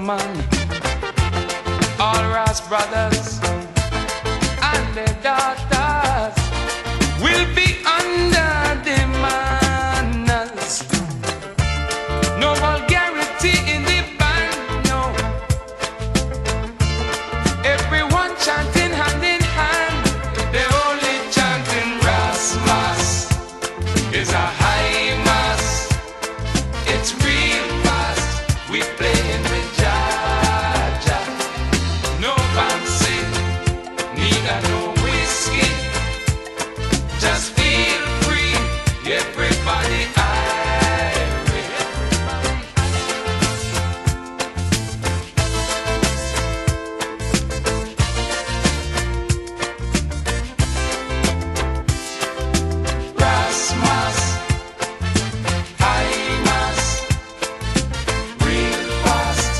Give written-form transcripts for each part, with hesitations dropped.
woman, all rass brothers and their daughters will be under the manners. No vulgarity in the band, no. Everyone chanting hand in hand. They only chanting rass mass. It's a high mass. It's real fast. We playing with Jaja. No fancy, neither no whiskey. Just feel free, everybody. Rass mass, high mass, real fast.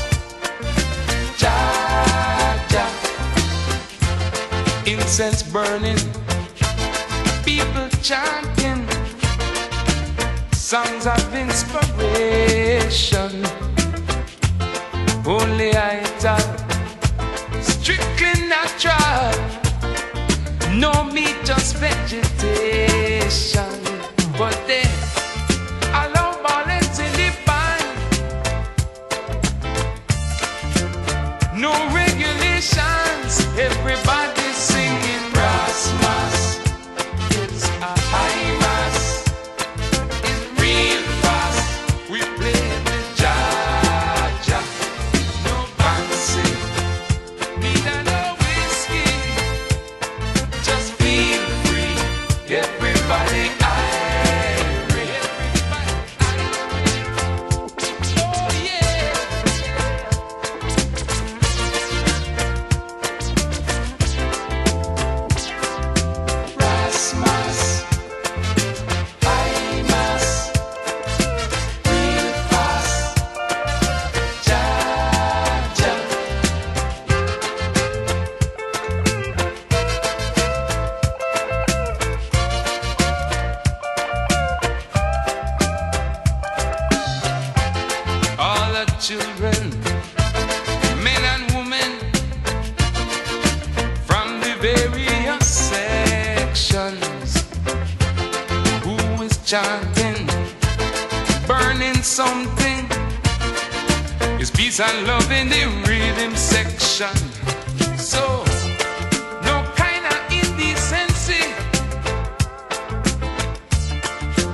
Jaja, incense burning, people chanting songs of inspiration. Only ital, strictly natural, no meat, just vegetation. But they allow violence in the band, no regulations, everybody singing brass mass. It's a high mass, it's real fast. We play with Jaja. No fancy, neither no whiskey. Just feel free, everybody. Oh yeah. Rass mass, high mass, real fast. Jaja. All the children, men and women, from the various sections, who is chanting, burning something, is peace and love in the rhythm section. So, no kind of indecency,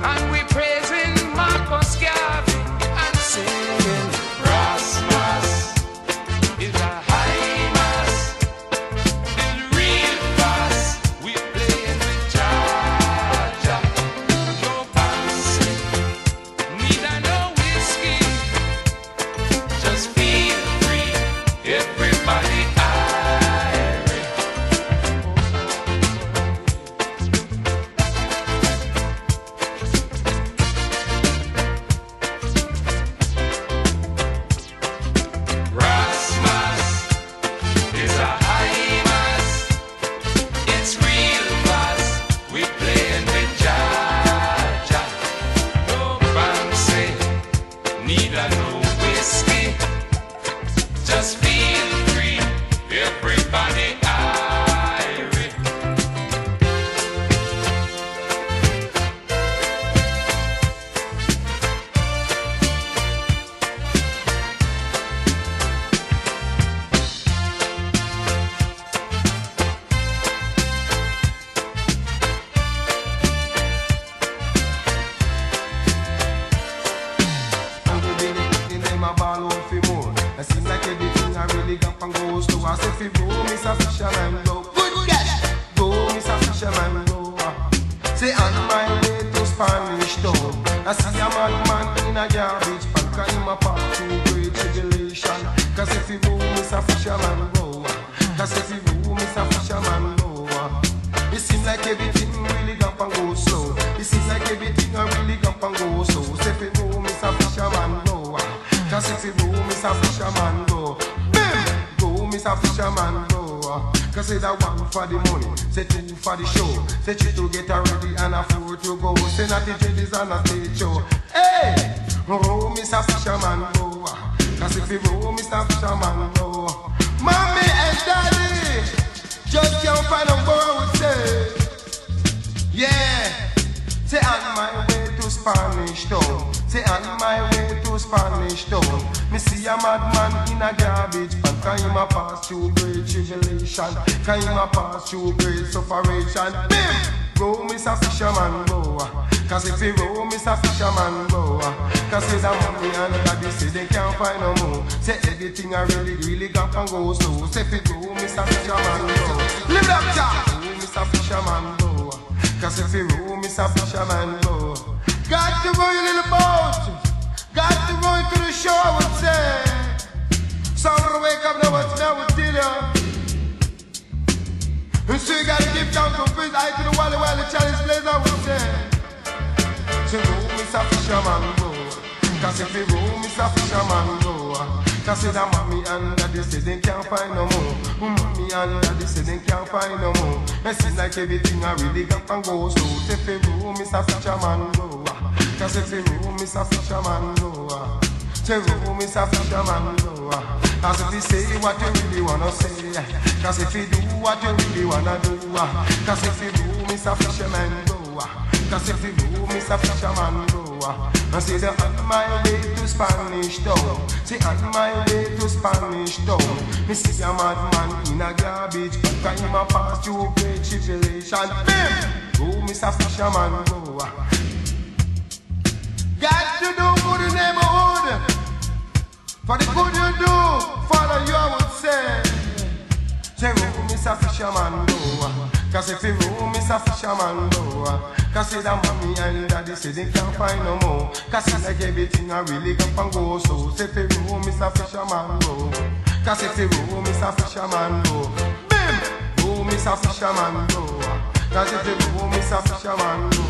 and we praising Marcus Garvey and singing brass mass. It's a high mass, it's real fast. We playing with Jaja. No fancy, neither no whiskey. Just feel free, everybody. Rass mass is a high mass. It's real fast. We playing with Jaja. No fancy, neither no whiskey. Just feel free, everybody. I seem like everything I really got and goes to. I say, if you go, Miss a Fisherman, go. Good guess. Go, Miss a Fisherman, go. Say, on my way to Spanish Town, I see a madman in a garbage pan, cause him a pass through great tribulation. Cause if you go, Miss a Fisherman, go. Cause if you go, Miss a Fisherman, go. It seems like everything really got and goes slow. It seems like everything I really got and goes slow. Say, if you go, Miss a Fisherman, go. Cause if you go, Miss a Fisherman, go. Go, Miss a Fisherman, go. Cause say that one for the money, say two for the show, say three to get her ready and a four to go. Say not the judges on a stage show. Hey, oh, Miss a Fisherman, go. Cause if you roll, Mr. Fisherman go. Mommy and daddy just can't find a boy, I would say. Yeah, say on my way to Spanish Town. Say on my way to Spanish Town. Me see a madman in a garbage pan. Cause him a pass through great tribulation. Cause him a pass through great separation. Bim! Go, Mr. Fisherman, go. Cause if you roll, Mr. Fisherman, go. Cause say the mommy and daddy say they can't find no more. Say everything I really got and go slow. Say if you go, Mr. Fisherman, go. Live up, child! Go, Mr. Fisherman, go. Cause if you roll, Mr. Fisherman, go. Got to row your little boat. Got to row to the shore, I would say. Someone wake up now, what's now with dinner. And so you gotta give thanks to first eye to the wally while the challenge plays, I would say. So roll, Mr. Fisherman, go. Cause if you roll, Mr. Fisherman, go. Cause the mommy and daddy say they can't find no more. Mommy and daddy say they can't find no more. It seems like everything I really got and go slow. So if you roll, Mr. Fisherman, go. Cause if you roll, Mr. Fisherman, go. Say roll, Mr. Fisherman, go. Cause if you say what you really wanna say. Cause if you do what you really wanna do. Cause if you do, Mr. Fisherman, go. Cause if you do, Mr. Fisherman, go. I say that on my way to Spanish Town. Say on my way to Spanish Town. Me see a madman in a garbage. Cause him a pass through great tribulation. Bim! Go, Mr. Fisherman, go. Got to do good in neighborhood. For the good you do, follow you, I would say. Say, roll, Mr. Fisherman, go. Cause if you roll, Mr. Fisherman, go. Cause say the mommy and daddy say they can't find no more. Cause it's like everything I really got and go. So say if you roll, Mr. Fisherman, go. Cause if you roll, Mr. Fisherman, go. Bim! Roll, Mr. Fisherman, go. Cause if you roll, Mr. Fisherman, go.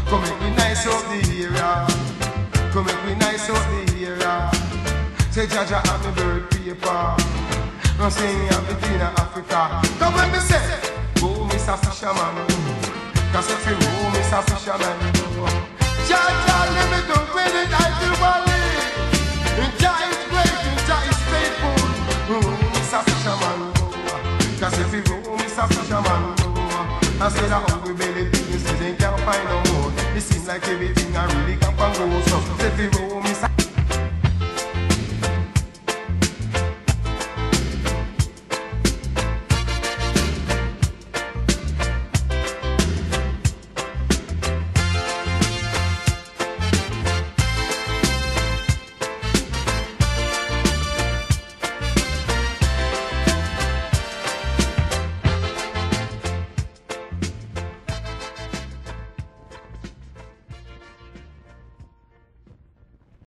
Come make me nice up the area. Come make me nice up the area. Say Jaja and me bird paper. I'm saying me have the in Africa. Come when me say, go Mr. Fisherman, go. Cause if you go Mr. Fisherman, go. Jaja let me do great in the valley. And Jah is great and Jah is faithful. Mr. Fisherman, go. Cause if you go Mr. Fisherman, go. I say that hungry belly things they can't find no more. It seems like everything I really got and go. So if you go Mr.